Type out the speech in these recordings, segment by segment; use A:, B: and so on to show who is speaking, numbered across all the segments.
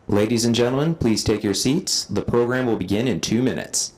A: Ladies and gentlemen, please take your seats. The program will begin in 2 minutes.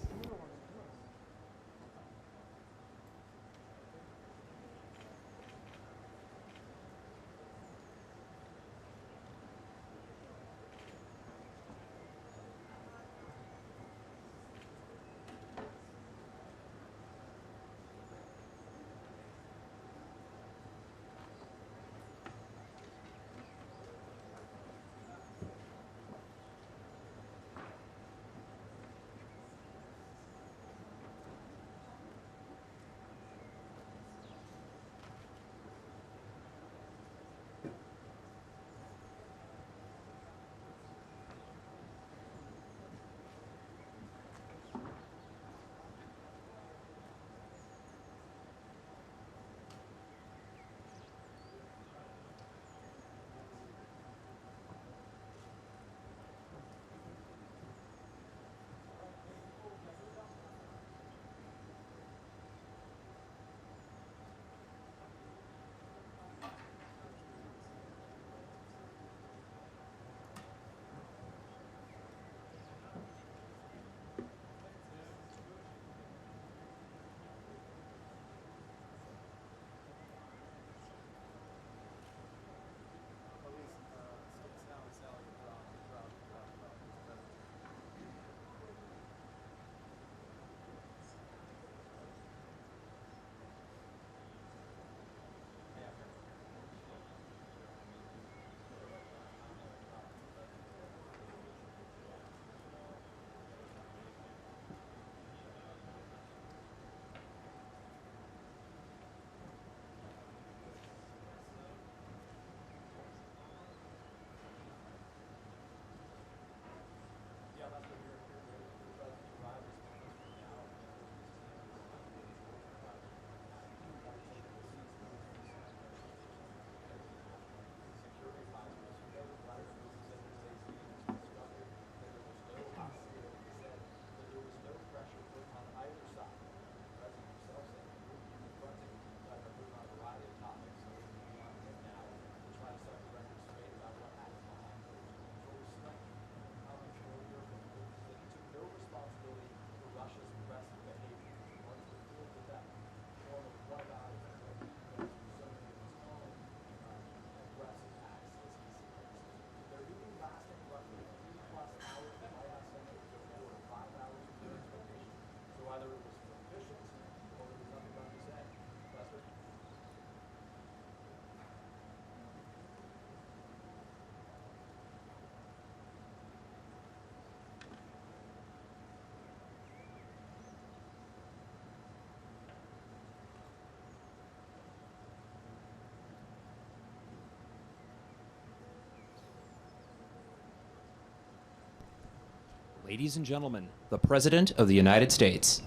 A: Ladies and gentlemen, the President of the United States.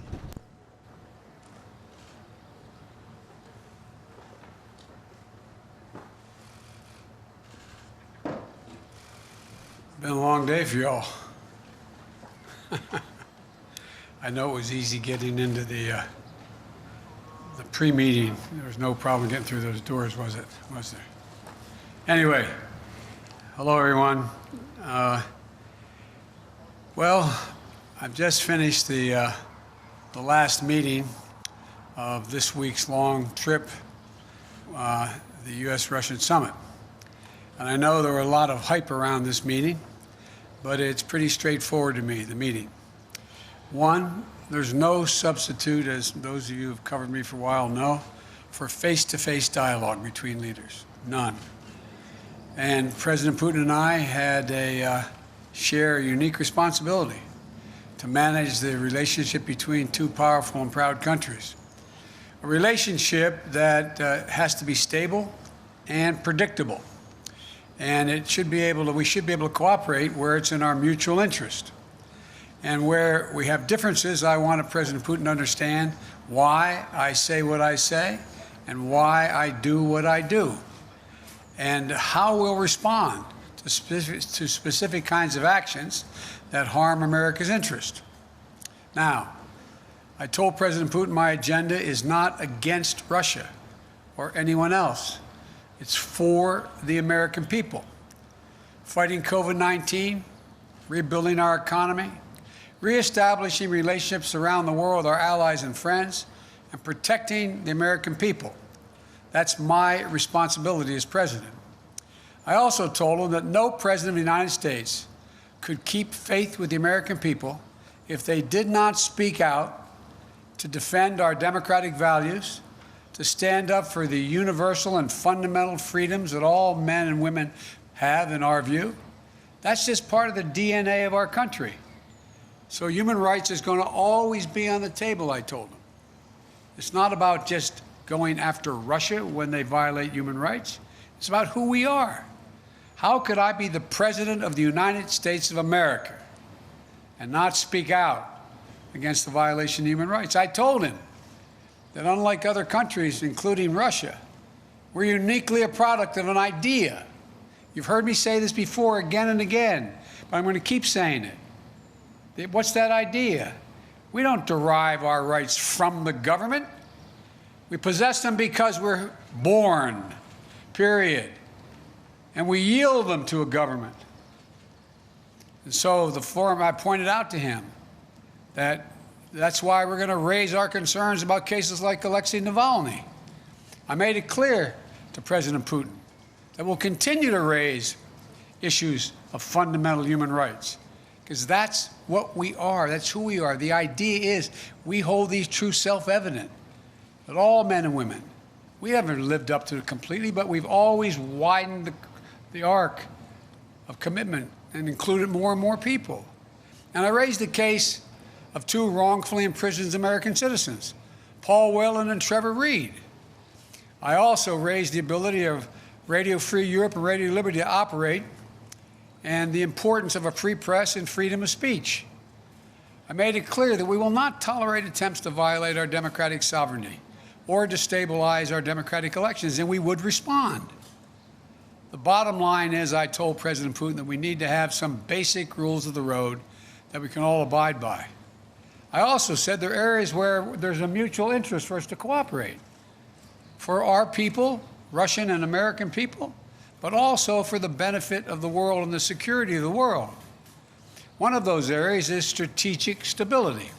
B: Been a long day for y'all. I know it was easy getting into the pre-meeting. There was no problem getting through those doors, was it? Was there? Anyway, hello everyone. Well, I've just finished the last meeting of this week's long trip, the U.S.-Russian summit. And I know there were a lot of hype around this meeting, but it's pretty straightforward to me, the meeting. One, there's no substitute, as those of you who've covered me for a while know, for face-to-face dialogue between leaders. None. And President Putin and I had share a unique responsibility to manage the relationship between two powerful and proud countries. A relationship that has to be stable and predictable. And we should be able to cooperate where it's in our mutual interest. And where we have differences, I want President Putin to understand why I say what I say and why I do what I do, and how we'll respond to specific kinds of actions that harm America's interest. Now, I told President Putin my agenda is not against Russia or anyone else. It's for the American people. Fighting COVID-19 rebuilding our economy, reestablishing relationships around the world with our allies and friends, and protecting the American people. That's my responsibility as president. I also told him that no president of the United States could keep faith with the American people if they did not speak out to defend our democratic values, to stand up for the universal and fundamental freedoms that all men and women have, in our view. That's just part of the DNA of our country. So human rights is going to always be on the table, I told him. It's not about just going after Russia when they violate human rights. It's about who we are. How could I be the President of the United States of America and not speak out against the violation of human rights? I told him that unlike other countries, including Russia, we're uniquely a product of an idea. You've heard me say this before again and again, but I'm going to keep saying it. What's that idea? We don't derive our rights from the government. We possess them because we're born, period. And we yield them to a government. And so the forum, I pointed out to him that that's why we're going to raise our concerns about cases like Alexei Navalny. I made it clear to President Putin that we'll continue to raise issues of fundamental human rights, because that's what we are. That's who we are. The idea is we hold these truths self-evident, that all men and women, we haven't lived up to it completely, but we've always widened the arc of commitment and included more and more people. And I raised the case of two wrongfully imprisoned American citizens, Paul Whelan and Trevor Reed. I also raised the ability of Radio Free Europe and Radio Liberty to operate and the importance of a free press and freedom of speech. I made it clear that we will not tolerate attempts to violate our democratic sovereignty or destabilize our democratic elections, and we would respond. The bottom line is, I told President Putin that we need to have some basic rules of the road that we can all abide by. I also said there are areas where there's a mutual interest for us to cooperate. For our people, Russian and American people, but also for the benefit of the world and the security of the world. One of those areas is strategic stability.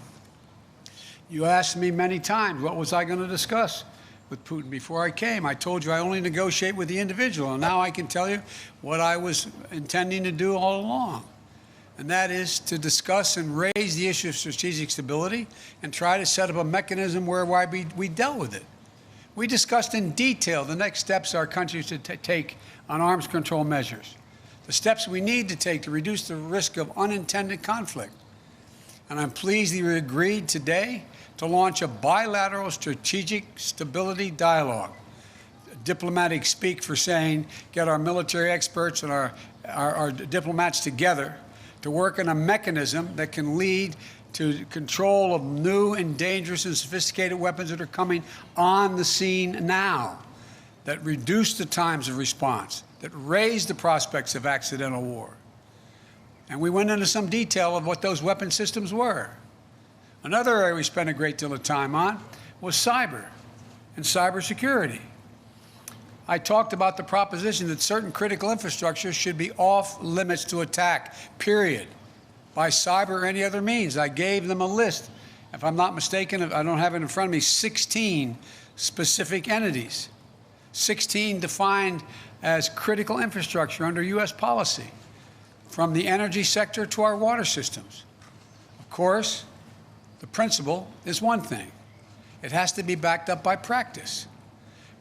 B: You asked me many times, what was I going to discuss with Putin before I came? I told you I only negotiate with the individual, and now I can tell you what I was intending to do all along. And that is to discuss and raise the issue of strategic stability and try to set up a mechanism whereby we dealt with it. We discussed in detail the next steps our country should take on arms control measures, the steps we need to take to reduce the risk of unintended conflict. And I'm pleased that we agreed today to launch a bilateral strategic stability dialogue. Diplomatic speak for saying, get our military experts and our diplomats together to work on a mechanism that can lead to control of new and dangerous and sophisticated weapons that are coming on the scene now, that reduce the times of response, that raise the prospects of accidental war. And we went into some detail of what those weapon systems were. Another area we spent a great deal of time on was cyber and cybersecurity. I talked about the proposition that certain critical infrastructure should be off limits to attack, period, by cyber or any other means. I gave them a list. If I'm not mistaken, I don't have it in front of me, 16 specific entities, 16 defined as critical infrastructure under U.S. policy, from the energy sector to our water systems. Of course, the principle is one thing. It has to be backed up by practice.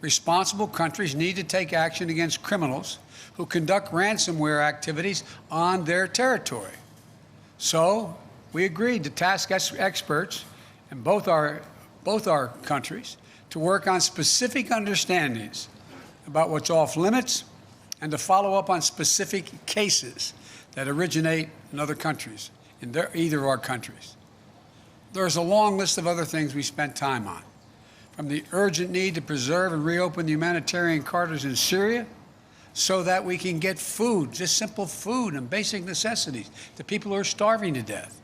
B: Responsible countries need to take action against criminals who conduct ransomware activities on their territory. So we agreed to task experts in both our countries to work on specific understandings about what's off limits and to follow up on specific cases that originate in other countries, in either of our countries. There's a long list of other things we spent time on, from the urgent need to preserve and reopen the humanitarian corridors in Syria so that we can get food, just simple food and basic necessities, to people who are starving to death.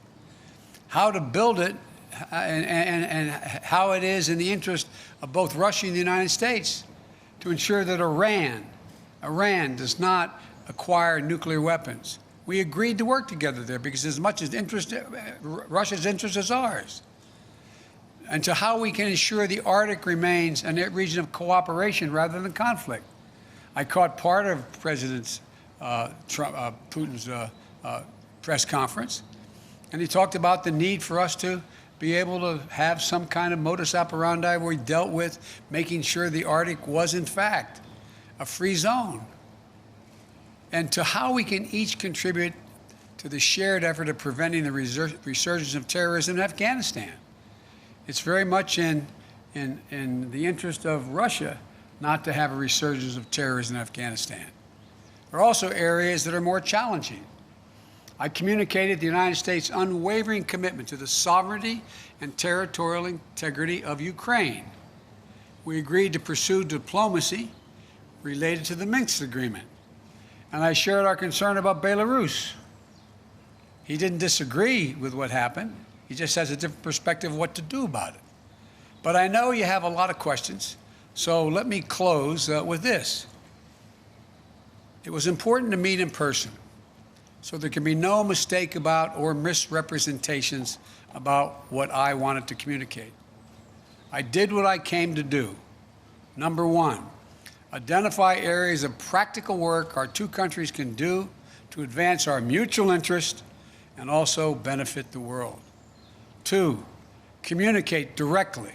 B: How to build it and how it is in the interest of both Russia and the United States to ensure that Iran does not acquire nuclear weapons. We agreed to work together there because as much as Russia's interest is ours. And to how we can ensure the Arctic remains a region of cooperation rather than conflict. I caught part of President Putin's press conference, and he talked about the need for us to be able to have some kind of modus operandi where we dealt with making sure the Arctic was, in fact, a free zone. And to how we can each contribute to the shared effort of preventing the resurgence of terrorism in Afghanistan. It's very much in the interest of Russia not to have a resurgence of terrorism in Afghanistan. There are also areas that are more challenging. I communicated the United States' unwavering commitment to the sovereignty and territorial integrity of Ukraine. We agreed to pursue diplomacy related to the Minsk agreement. And I shared our concern about Belarus. He didn't disagree with what happened. He just has a different perspective of what to do about it. But I know you have a lot of questions, so let me close with this. It was important to meet in person, so there can be no mistake about or misrepresentations about what I wanted to communicate. I did what I came to do. Number one, identify areas of practical work our two countries can do to advance our mutual interest and also benefit the world. Two, communicate directly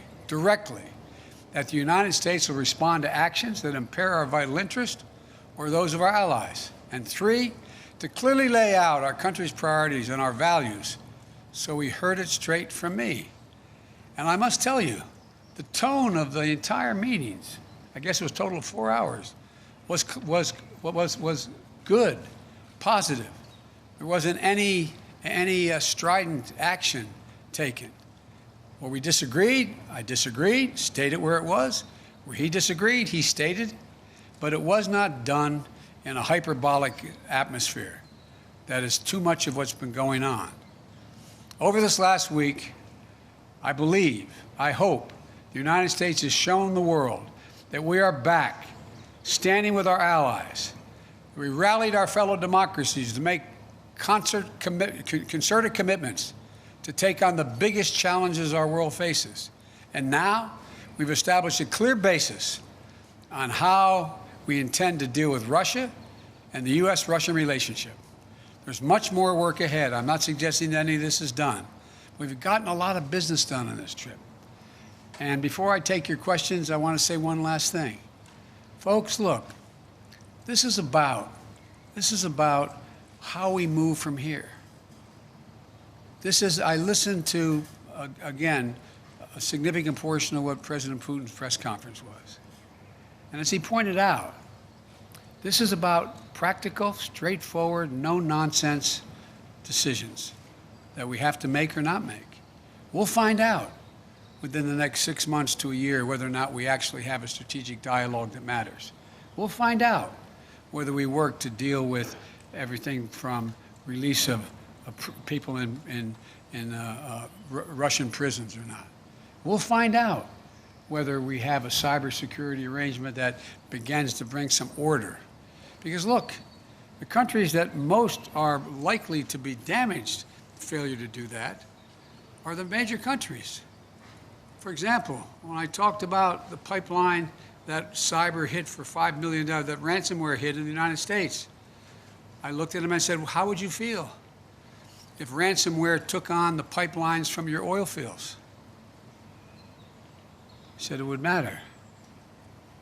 B: that the United States will respond to actions that impair our vital interest or those of our allies. And three, to clearly lay out our country's priorities and our values so we heard it straight from me. And I must tell you, the tone of the entire meetings, I guess it was a total of 4 hours, was good, positive. There wasn't any strident action taken. Where we disagreed, I disagreed, stated where it was. Where he disagreed, he stated. But it was not done in a hyperbolic atmosphere. That is too much of what's been going on. Over this last week, I believe, I hope, the United States has shown the world that we are back, standing with our allies. We rallied our fellow democracies to make concerted commitments to take on the biggest challenges our world faces. And now we've established a clear basis on how we intend to deal with Russia and the U.S.-Russian relationship. There's much more work ahead. I'm not suggesting that any of this is done. We've gotten a lot of business done on this trip. And before I take your questions, I want to say one last thing. Folks, look, this is about how we move from here. I listened to, again, a significant portion of what President Putin's press conference was. And as he pointed out, this is about practical, straightforward, no-nonsense decisions that we have to make or not make. We'll find out within the next 6 months to a year whether or not we actually have a strategic dialogue that matters. We'll find out whether we work to deal with everything from release of people in Russian prisons or not. We'll find out whether we have a cybersecurity arrangement that begins to bring some order. Because look, the countries that most are likely to be damaged, failure to do that, are the major countries. For example, when I talked about the pipeline that cyber hit for $5 million, that ransomware hit in the United States, I looked at him and I said, well, how would you feel if ransomware took on the pipelines from your oil fields? He said it would matter.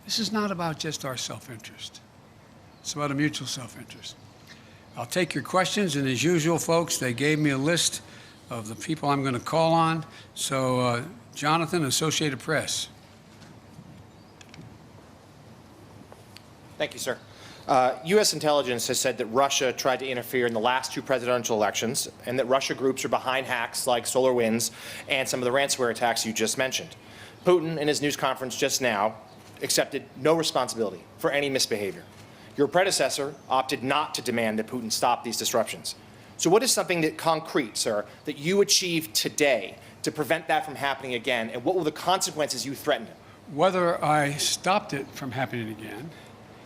B: This is not about just our self-interest. It's about a mutual self-interest. I'll take your questions, and as usual, folks, they gave me a list of the people I'm going to call on. So, Jonathan, Associated Press.
C: Thank you, sir. U.S. intelligence has said that Russia tried to interfere in the last two presidential elections and that Russia groups are behind hacks like SolarWinds and some of the ransomware attacks you just mentioned. Putin, in his news conference just now, accepted no responsibility for any misbehavior. Your predecessor opted not to demand that Putin stop these disruptions. So what is something that concrete, sir, that you achieved today to prevent that from happening again, and what were the consequences you threatened him?
B: Whether I stopped it from happening again,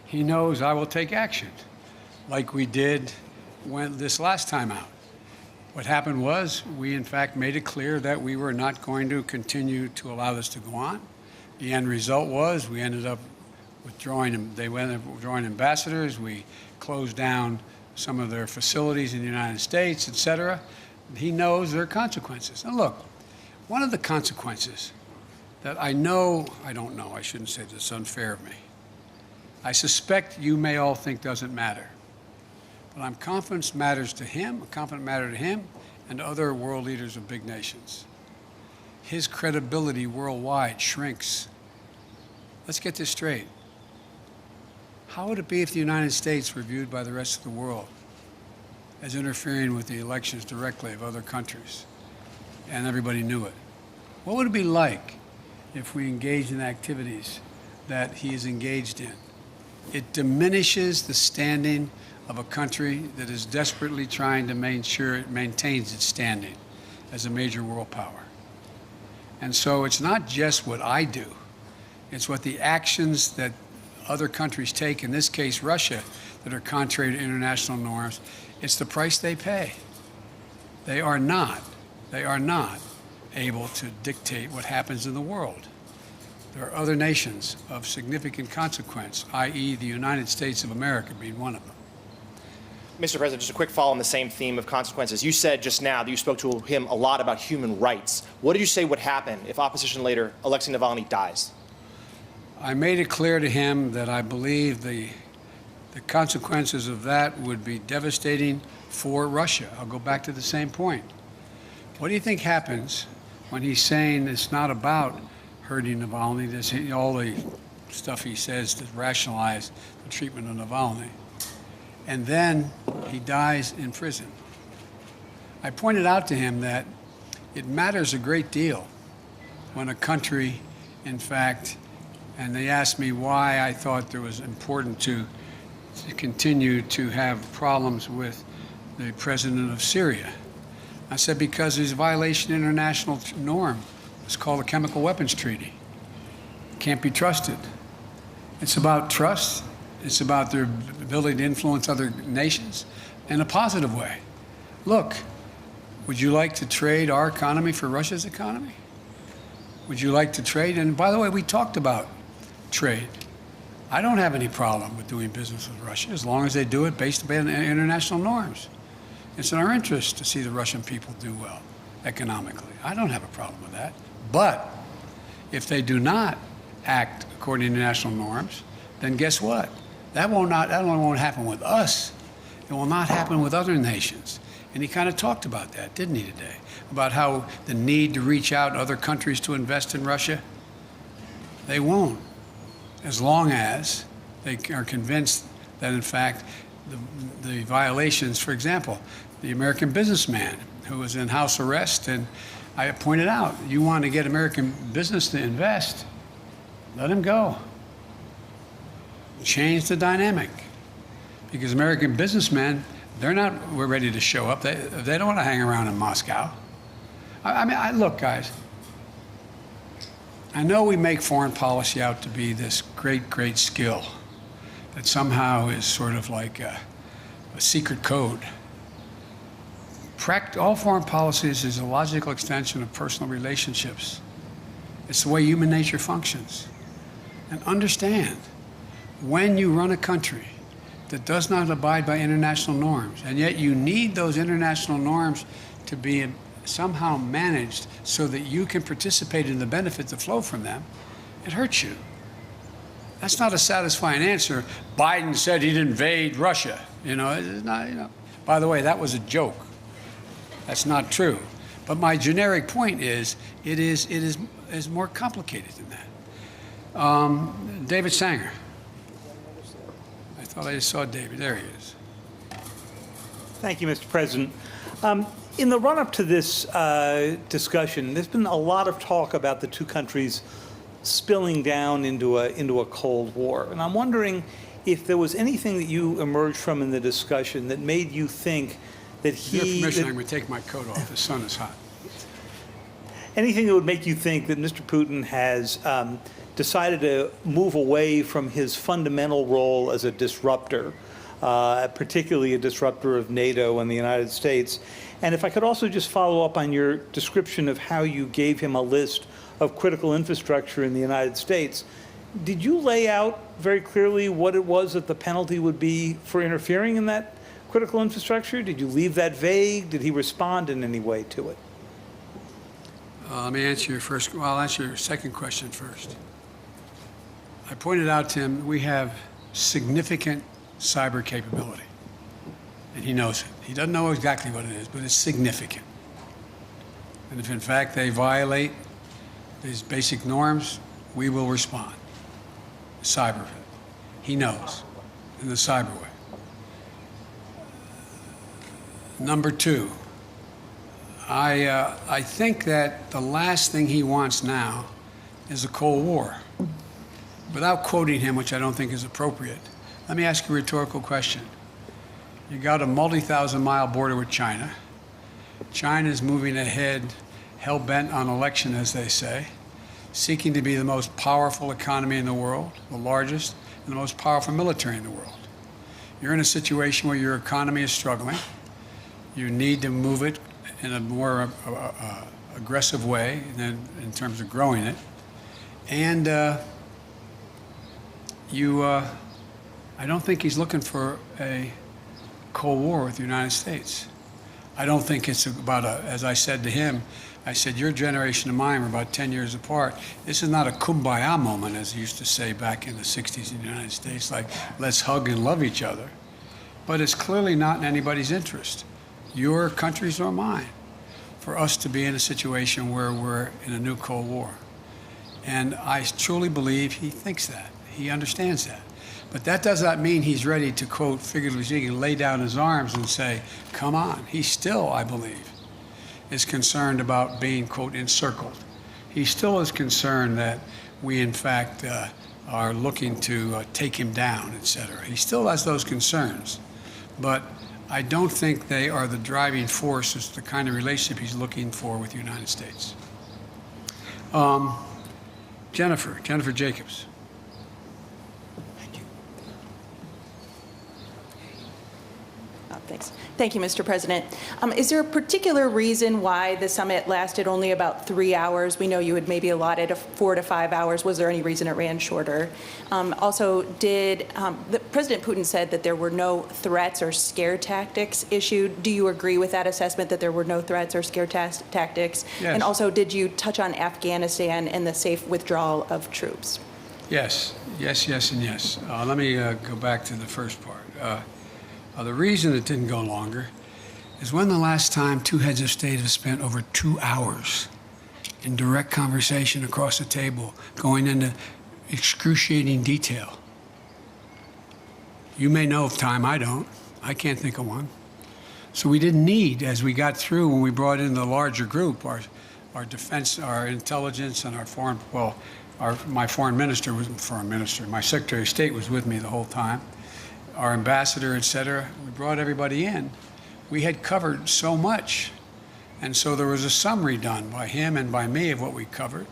B: he knows I will take action, like we did when this last time out. What happened was we, in fact, made it clear that we were not going to continue to allow this to go on. The end result was we ended up withdrawing, they ended up withdrawing ambassadors. We closed down some of their facilities in the United States, et cetera. He knows there are consequences. And look, one of the consequences that I don't know, I shouldn't say this, it's unfair of me. I suspect you may all think doesn't matter. But I'm confident matters to him, I'm confident matter to him and to other world leaders of big nations. His credibility worldwide shrinks. Let's get this straight. How would it be if the United States were viewed by the rest of the world as interfering with the elections directly of other countries and everybody knew it? What would it be like if we engaged in activities that he is engaged in? It diminishes the standing of a country that is desperately trying to make sure it maintains its standing as a major world power. And so it's not just what I do, it's what the actions that other countries take, in this case Russia, that are contrary to international norms. It's the price they pay. They are not able to dictate what happens in the world. There are other nations of significant consequence, i.e. the United States of America being one of them.
C: Mr. President, just a quick follow on the same theme of consequences. You said just now that you spoke to him a lot about human rights. What did you say would happen if opposition leader Alexei Navalny dies?
B: I made it clear to him that I believe the consequences of that would be devastating for Russia. I'll go back to the same point. What do you think happens when he's saying it's not about hurting Navalny, all the stuff he says to rationalize the treatment of Navalny, and then he dies in prison? I pointed out to him that it matters a great deal when a country, in fact, and they asked me why I thought it was important to continue to have problems with the president of Syria. I said because there's a violation of international norm. It's called the Chemical Weapons Treaty. It can't be trusted. It's about trust. It's about their ability to influence other nations in a positive way. Look, would you like to trade our economy for Russia's economy? Would you like to trade? And by the way, we talked about trade. I don't have any problem with doing business with Russia as long as they do it based on international norms. It's in our interest to see the Russian people do well economically. I don't have a problem with that. But if they do not act according to international norms, then guess what? That only won't happen with us. It will not happen with other nations. And he kind of talked about that, didn't he, today? About how the need to reach out to other countries to invest in Russia. They won't, as long as they are convinced that, in fact, the violations, for example, the American businessman who was in house arrest, and I pointed out, you want to get American business to invest, let him go. Change the dynamic. Because American businessmen, we're ready to show up. They don't want to hang around in Moscow. Look, guys, I know we make foreign policy out to be this great, great skill that somehow is sort of like a secret code. All foreign policies is a logical extension of personal relationships. It's the way human nature functions. And understand, when you run a country that does not abide by international norms, and yet you need those international norms to be somehow managed so that you can participate in the benefits that flow from them, it hurts you. That's not a satisfying answer. Biden said he'd invade Russia. It's not, By the way, that was a joke. That's not true. But my generic point is, it is more complicated than that. David Sanger. I thought I just saw David. There he is.
D: Thank you, Mr. President. In the run-up to this discussion, there's been a lot of talk about the two countries spilling down into a Cold War. And I'm wondering if there was anything that you emerged from in the discussion that made you think that
B: With your permission, I'm going to take my coat off. The sun is hot.
D: Anything that would make you think that Mr. Putin has decided to move away from his fundamental role as a disruptor particularly a disruptor of NATO and the United States. And if I could also just follow up on your description of how you gave him a list of critical infrastructure in the United States, did you lay out very clearly what it was that the penalty would be for interfering in that critical infrastructure? Did you leave that vague? Did he respond in any way to it?
B: Let me answer I'll answer your second question first. I pointed out to him we have significant cyber capability, and he knows it. He doesn't know exactly what it is, but it's significant. And if in fact they violate these basic norms, we will respond. Cyber. He knows, in the cyber way. Number two, I think that the last thing he wants now is a Cold War. Without quoting him, which I don't think is appropriate, let me ask you a rhetorical question. You got a multi-thousand-mile border with China. China's moving ahead, hell-bent on election, as they say, seeking to be the most powerful economy in the world, the largest, and the most powerful military in the world. You're in a situation where your economy is struggling. You need to move it in a more aggressive way than in terms of growing it. And I don't think he's looking for a Cold War with the United States. I don't think it's about as I said to him, I said, your generation and mine are about 10 years apart. This is not a kumbaya moment, as he used to say back in the 60s in the United States, like, let's hug and love each other. But it's clearly not in anybody's interest, your country's or mine, for us to be in a situation where we're in a new Cold War. And I truly believe he thinks that. He understands that. But that does not mean he's ready to, quote, figuratively speaking, lay down his arms and say, come on. He still, I believe, is concerned about being, quote, encircled. He still is concerned that we, in fact, are looking to take him down, et cetera. He still has those concerns. But I don't think they are the driving force as the kind of relationship he's looking for with the United States. Jennifer Jacobs.
E: Thanks. Thank you, Mr. President. Is there a particular reason why the summit lasted only about 3 hours? We know you had maybe allotted 4 to 5 hours. Was there any reason it ran shorter? Also, President Putin said that there were no threats or scare tactics issued. Do you agree with that assessment, that there were no threats or scare tactics?
B: Yes.
E: And also, did you touch on Afghanistan and the safe withdrawal of troops?
B: Yes, and yes. Let me go back to the first part. The reason it didn't go longer is when the last time two heads of state have spent over 2 hours in direct conversation across the table, going into excruciating detail. You may know of time, I don't. I can't think of one. So we didn't need, as we got through, when we brought in the larger group, our defense, our intelligence, and our foreign, my foreign minister was foreign minister. My Secretary of State was with me the whole time. Our ambassador, et cetera. We brought everybody in. We had covered so much. And so there was a summary done by him and by me of what we covered.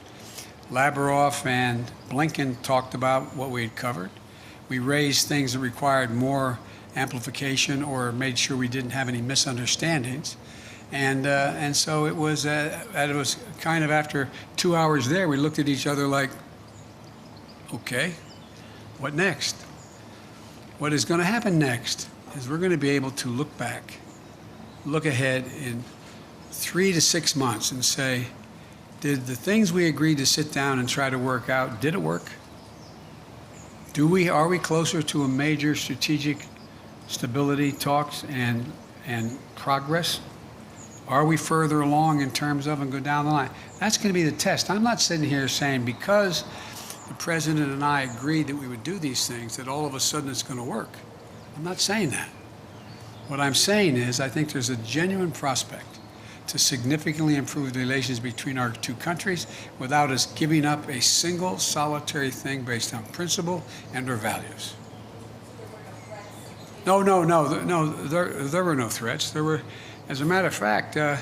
B: Lavrov and Blinken talked about what we had covered. We raised things that required more amplification or made sure we didn't have any misunderstandings. And so it was kind of after 2 hours there, we looked at each other like, okay, what next? What is going to happen next is we're going to be able to look back, look ahead in 3 to 6 months and say, did the things we agreed to sit down and try to work out, did it work? Are we closer to a major strategic stability talks and progress? Are we further along in terms of and go down the line? That's going to be the test. I'm not sitting here saying because the President and I agreed that we would do these things, that all of a sudden it's going to work. I'm not saying that. What I'm saying is I think there's a genuine prospect to significantly improve the relations between our two countries without us giving up a single solitary thing based on principle and our values. No, there were no threats. There were, as a matter of fact, I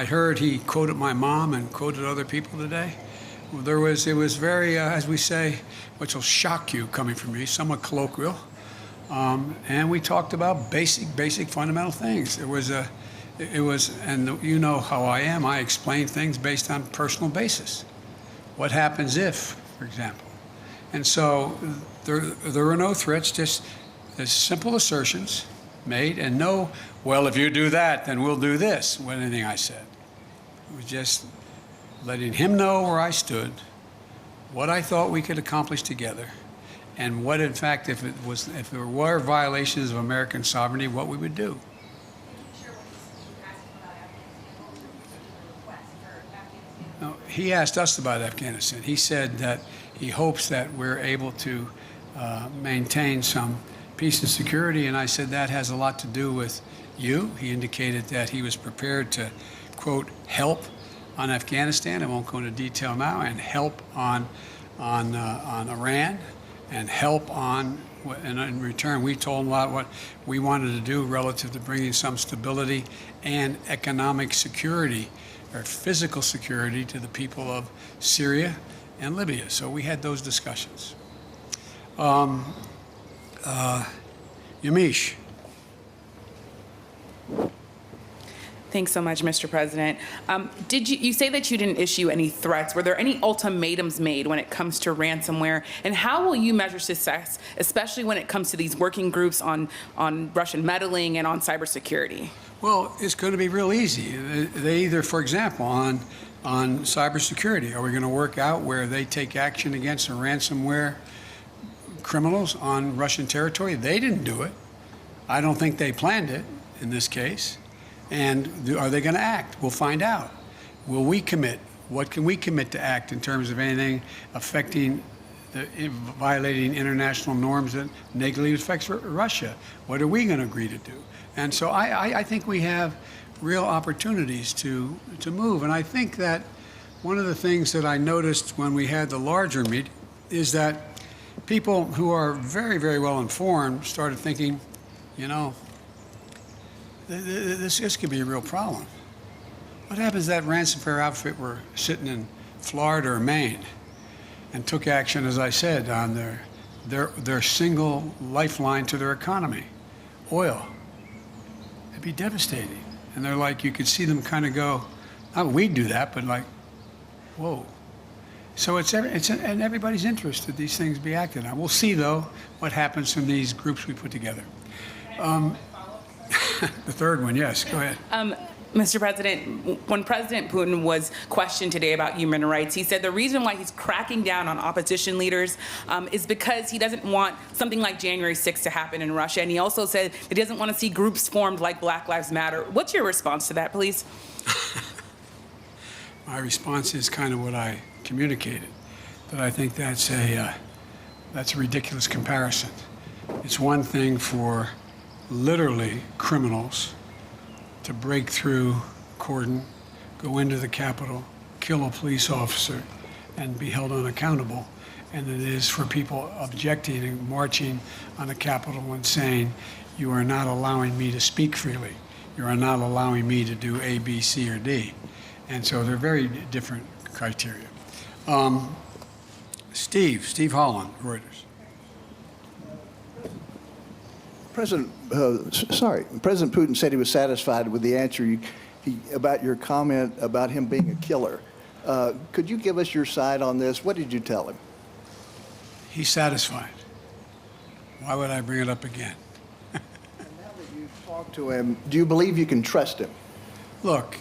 B: heard he quoted my mom and quoted other people today. It was very, as we say, which will shock you coming from me, somewhat colloquial. And we talked about basic fundamental things. And you know how I am. I explain things based on personal basis. What happens if, for example? And so there were no threats, just simple assertions made, and no, well, if you do that, then we'll do this, with anything I said. It was just letting him know where I stood, what I thought we could accomplish together, and what, in fact, if there were violations of American sovereignty, what we would do. No, he asked us about Afghanistan. He said that he hopes that we're able to maintain some peace and security, and I said that has a lot to do with you. He indicated that he was prepared to, quote, help on Afghanistan. I won't go into detail now, and help on Iran, and help on, and in return, we told him about what we wanted to do relative to bringing some stability and economic security, or physical security, to the people of Syria and Libya. So we had those discussions. Yamiche.
F: Thanks so much, Mr. President. Did you say that you didn't issue any threats? Were there any ultimatums made when it comes to ransomware? And how will you measure success, especially when it comes to these working groups on Russian meddling and on cybersecurity?
B: Well, it's going to be real easy. They either, for example, on cybersecurity, are we going to work out where they take action against the ransomware criminals on Russian territory? They didn't do it. I don't think they planned it in this case. And are they going to act? We'll find out. Will we commit? What can we commit to act in terms of anything affecting, violating international norms that negatively affects Russia? What are we going to agree to do? And so I think we have real opportunities to move. And I think that one of the things that I noticed when we had the larger meeting is that people who are very, very well informed started thinking, you know, this could be a real problem. What happens if that ransomware outfit were sitting in Florida or Maine and took action, as I said, on their single lifeline to their economy, oil? It'd be devastating. And they're like, you could see them kind of go, not we'd do that, but like, whoa. So it's in everybody's interest that these things be acted on. We'll see, though, what happens from these groups we put together. The third one, yes, go ahead.
F: Mr. President, when President Putin was questioned today about human rights, he said the reason why he's cracking down on opposition leaders is because he doesn't want something like January 6th to happen in Russia. And he also said that he doesn't want to see groups formed like Black Lives Matter. What's your response to that, please?
B: My response is kind of what I communicated, that I think that's a ridiculous comparison. It's one thing for literally criminals to break through cordon, go into the Capitol, kill a police officer, and be held unaccountable. And it is for people objecting and marching on the Capitol and saying, you are not allowing me to speak freely. You are not allowing me to do A, B, C, or D. And so they're very different criteria. Steve Holland, Reuters.
G: President Putin said he was satisfied with the answer about your comment about him being a killer. Could you give us your side on this? What did you tell him?
B: He's satisfied. Why would I bring it up again?
G: And now that you've talked to him, do you believe you can trust him?
B: Look,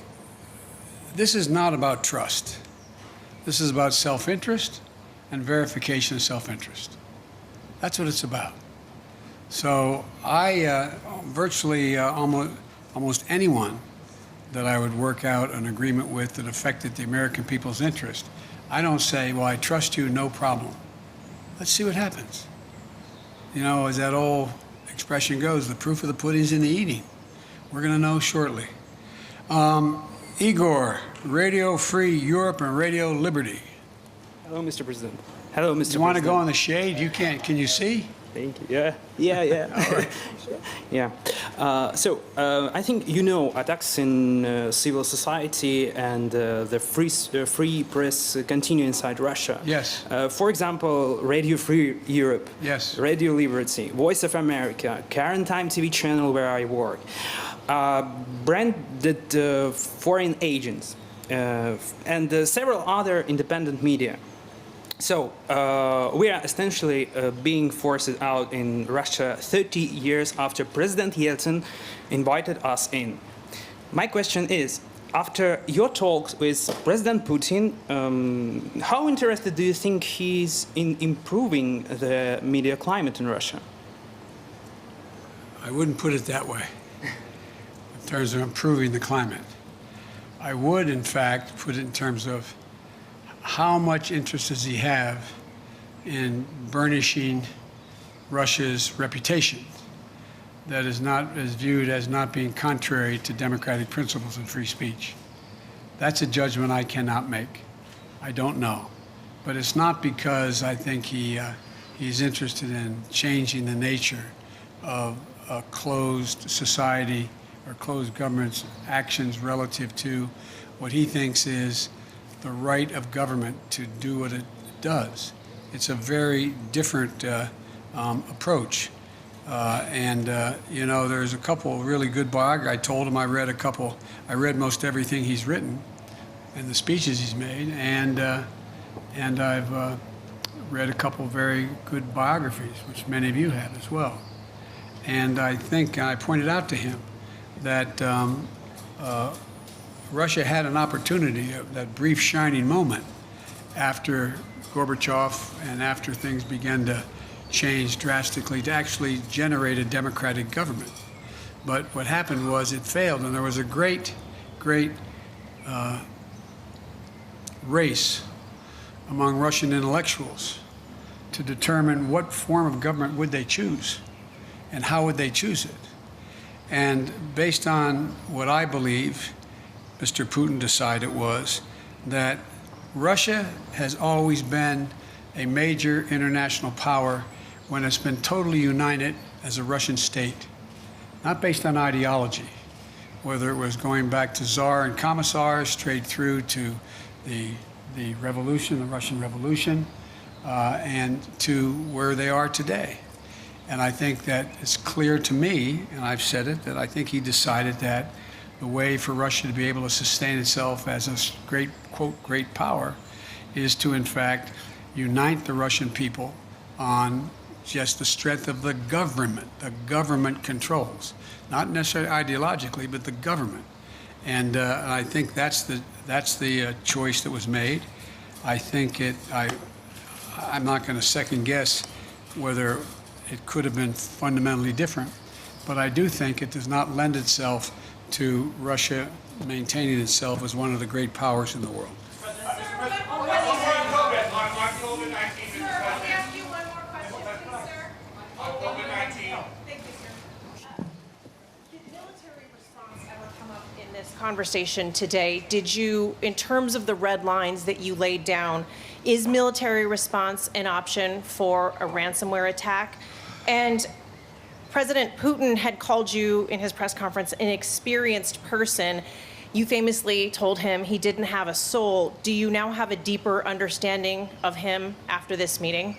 B: this is not about trust. This is about self-interest and verification of self-interest. That's what it's about. So I virtually almost anyone that I would work out an agreement with that affected the American people's interest, I don't say, well, I trust you, no problem. Let's see what happens. You know, as that old expression goes, the proof of the pudding's in the eating. We're going to know shortly. Igor, Radio Free Europe and Radio Liberty.
H: Hello, Mr. President. Hello, Mr. President.
B: You want to go in the shade? You can't. Can you see?
H: Thank you. Yeah. Yeah. I think attacks in civil society and the free press continue inside Russia.
B: Yes.
H: For example, Radio Free Europe.
B: Yes.
H: Radio Liberty, Voice of America, Current Time TV channel where I work, branded foreign agents, and several other independent media. So we are essentially being forced out in Russia 30 years after President Yeltsin invited us in. My question is, after your talks with President Putin, how interested do you think he's in improving the media climate in Russia?
B: I wouldn't put it that way, in terms of improving the climate. I would, in fact, put it in terms of how much interest does he have in burnishing Russia's reputation that is viewed as not being contrary to democratic principles and free speech. That's a judgment I cannot make. I don't know. But it's not because I think he's interested in changing the nature of a closed society or closed government's actions relative to what he thinks is the right of government to do what it does. It's a very different approach. There's a couple of really good biographies. I told him I read most everything he's written and the speeches he's made, and I've read a couple of very good biographies, which many of you have as well. And I think I pointed out to him that Russia had an opportunity, that brief shining moment after Gorbachev and after things began to change drastically, to actually generate a democratic government. But what happened was it failed, and there was a great race among Russian intellectuals to determine what form of government would they choose and how would they choose it. And based on what I believe Mr. Putin decided was that Russia has always been a major international power when it's been totally united as a Russian state, not based on ideology, whether it was going back to Tsar and Commissars straight through to the revolution, the Russian Revolution, and to where they are today. And I think that it's clear to me, and I've said it, that I think he decided that the way for Russia to be able to sustain itself as a great, quote, great power is to, in fact, unite the Russian people on just the strength of the government. The government controls, not necessarily ideologically, but the government. And I think that's the choice that was made. I think I'm not going to second guess whether it could have been fundamentally different, but I do think it does not lend itself to Russia maintaining itself as one of the great powers in the world.
I: Conversation today, did you, in terms of the red lines that you laid down, is military response an option for a ransomware attack? And President Putin had called you in his press conference an experienced person. You famously told him he didn't have a soul. Do you now have a deeper understanding of him after this meeting?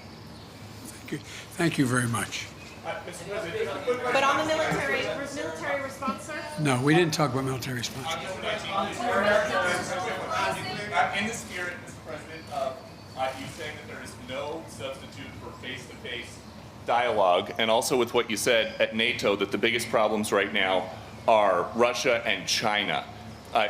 B: Thank you very much.
I: But on the military response, sir?
B: No, we didn't talk about military response.
J: In the spirit, Mr. President, you saying that there is no substitute for face-to-face dialogue, and also with what you said at NATO, that the biggest problems right now are Russia and China.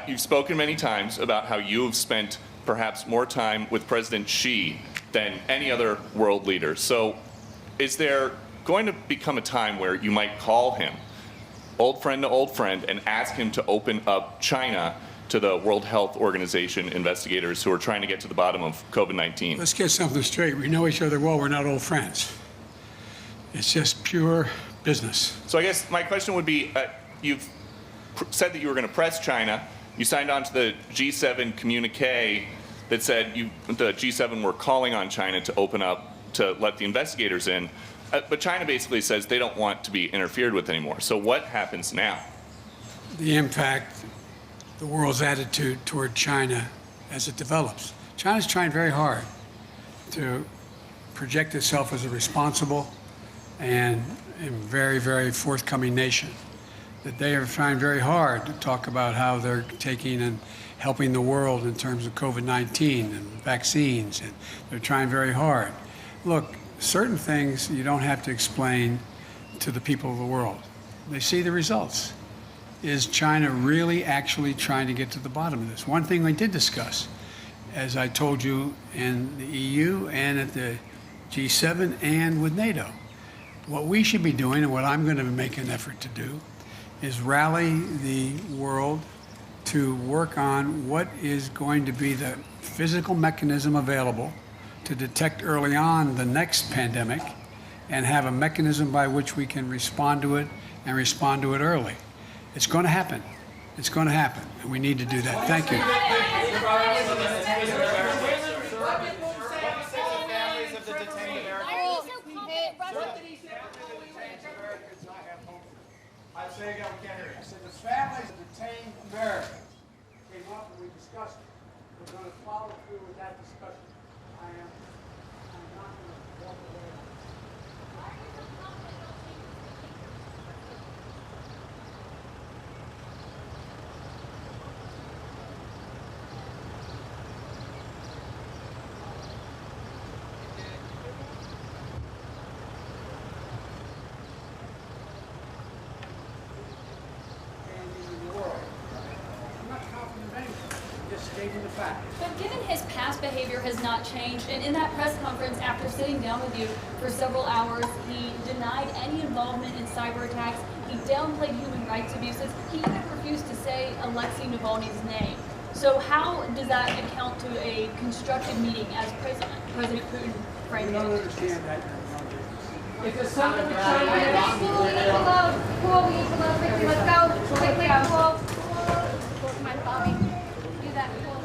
J: You've spoken many times about how you have spent perhaps more time with President Xi than any other world leader. So is there going to become a time where you might call him old friend to old friend and ask him to open up China to the World Health Organization investigators who are trying to get to the bottom of COVID-19?
B: Let's get something straight. We know each other well. We're not old friends. It's just pure business.
J: So I guess my question would be, you've said that you were going to press China. You signed on to the G7 communique that said the G7 were calling on China to open up, to let the investigators in. But China basically says they don't want to be interfered with anymore. So what happens now?
B: The impact, the world's attitude toward China as it develops. China's trying very hard to project itself as a responsible and very, very forthcoming nation. That they are trying very hard to talk about how they're taking and helping the world in terms of COVID-19 and vaccines, and they're trying very hard. Look, certain things you don't have to explain to the people of the world. They see the results. Is China really actually trying to get to the bottom of this? One thing we did discuss, as I told you in the EU and at the G7 and with NATO, what we should be doing and what I'm going to make an effort to do is rally the world to work on what is going to be the physical mechanism available to detect early on the next pandemic and have a mechanism by which we can respond to it and respond to it early. It's going to happen. It's going to happen, and we need to do that. Thank you. I say again, we can't hear you. I said the families of detained Americans came up and we discussed it. We're going to follow through with that discussion. I'm not going to walk away.
K: But given his past behavior has not changed, and in that press conference after sitting down with you for several hours, he denied any involvement in cyber attacks, he downplayed human rights abuses, he even refused to say Alexei Navalny's name. So how does that account to a constructive meeting as President Putin framed it?
B: I don't understand that.
K: It's a summit with China. Cool, we need to load quickly. Let's go. Quickly, cool. Come on, Bobby. Do that. Cool.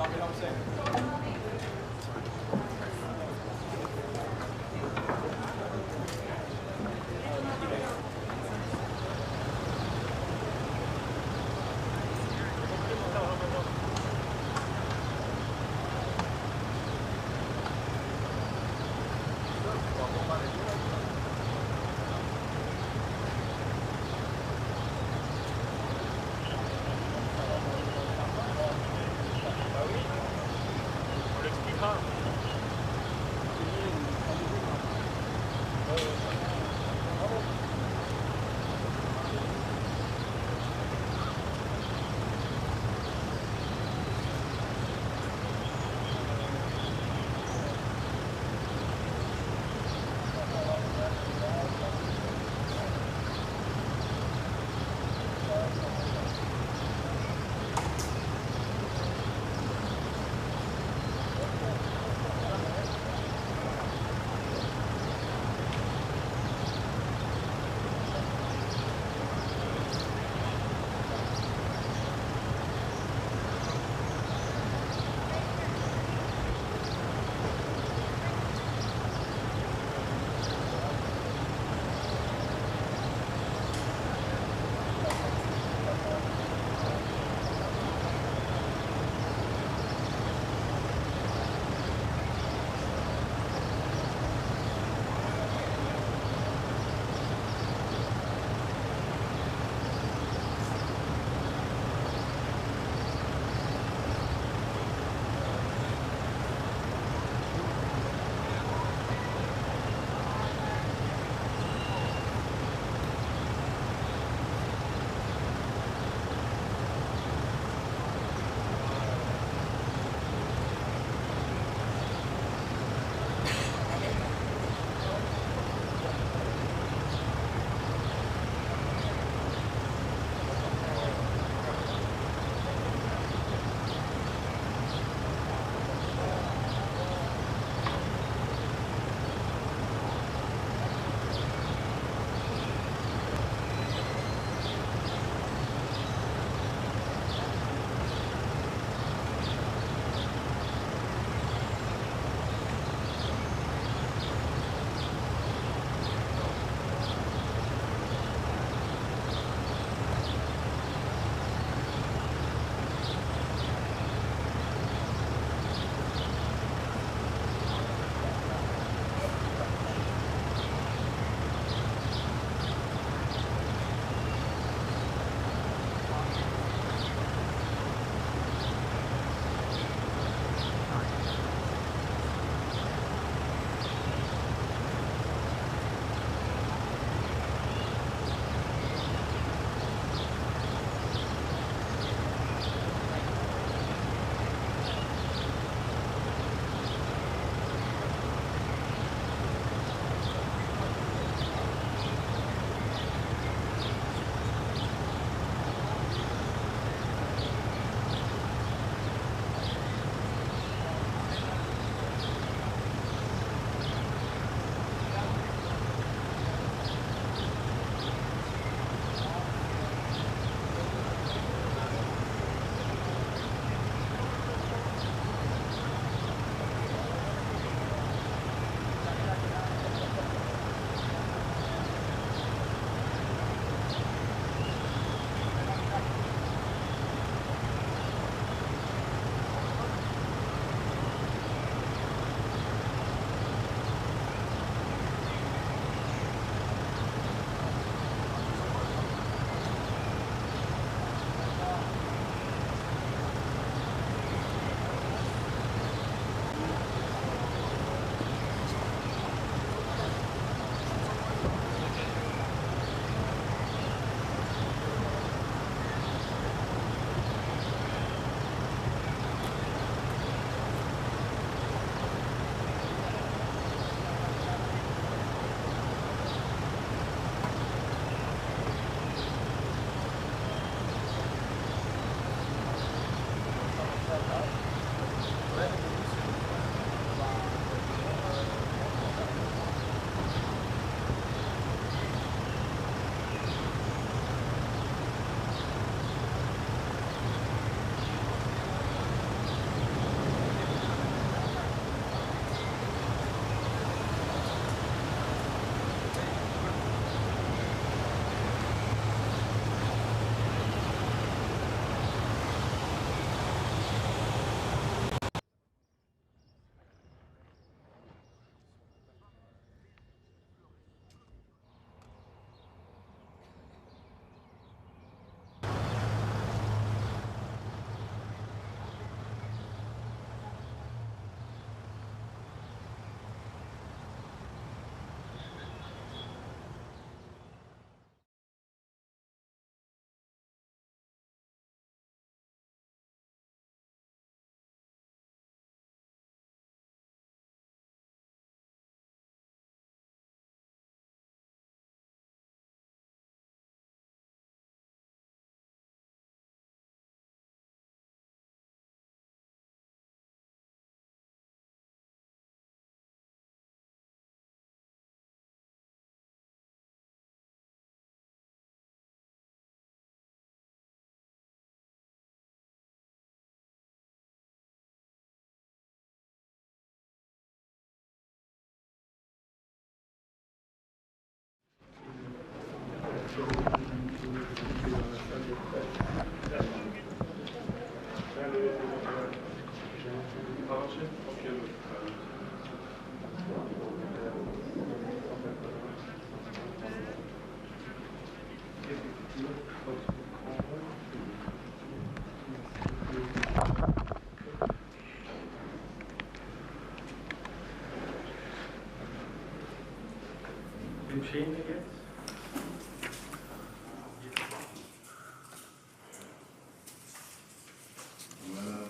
L: Voilà,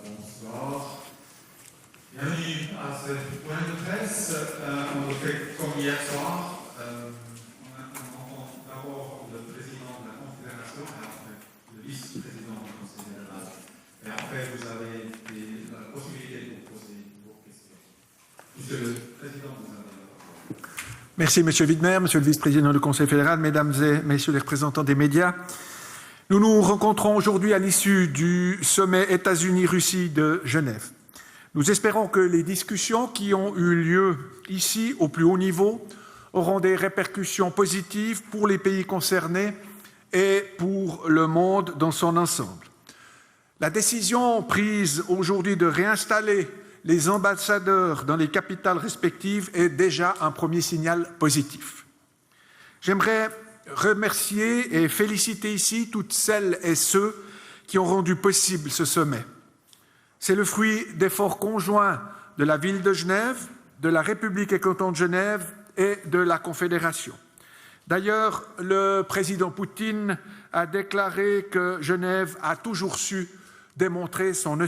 L: bonsoir. Bienvenue à ce point de presse. On le fait comme hier soir. On entend d'abord le président de la Confédération et après le vice-président du Conseil général. Et après, vous avez la possibilité de poser vos questions. Monsieur le Président, vous avez la parole.
M: Merci, Monsieur Widmer, Monsieur le vice-président du Conseil fédéral, Mesdames et Messieurs les représentants des médias. Nous nous rencontrons aujourd'hui à l'issue du sommet États-Unis-Russie de Genève. Nous espérons que les discussions qui ont eu lieu ici, au plus haut niveau, auront des répercussions positives pour les pays concernés et pour le monde dans son ensemble. La décision prise aujourd'hui de réinstaller les ambassadeurs dans les capitales respectives est déjà un premier signal positif. J'aimerais remercier et féliciter ici toutes celles et ceux qui ont rendu possible ce sommet. C'est le fruit d'efforts conjoints de la ville de Genève, de la République et canton de Genève et de la Confédération. D'ailleurs, le président Poutine a déclaré que Genève a toujours su démontrer son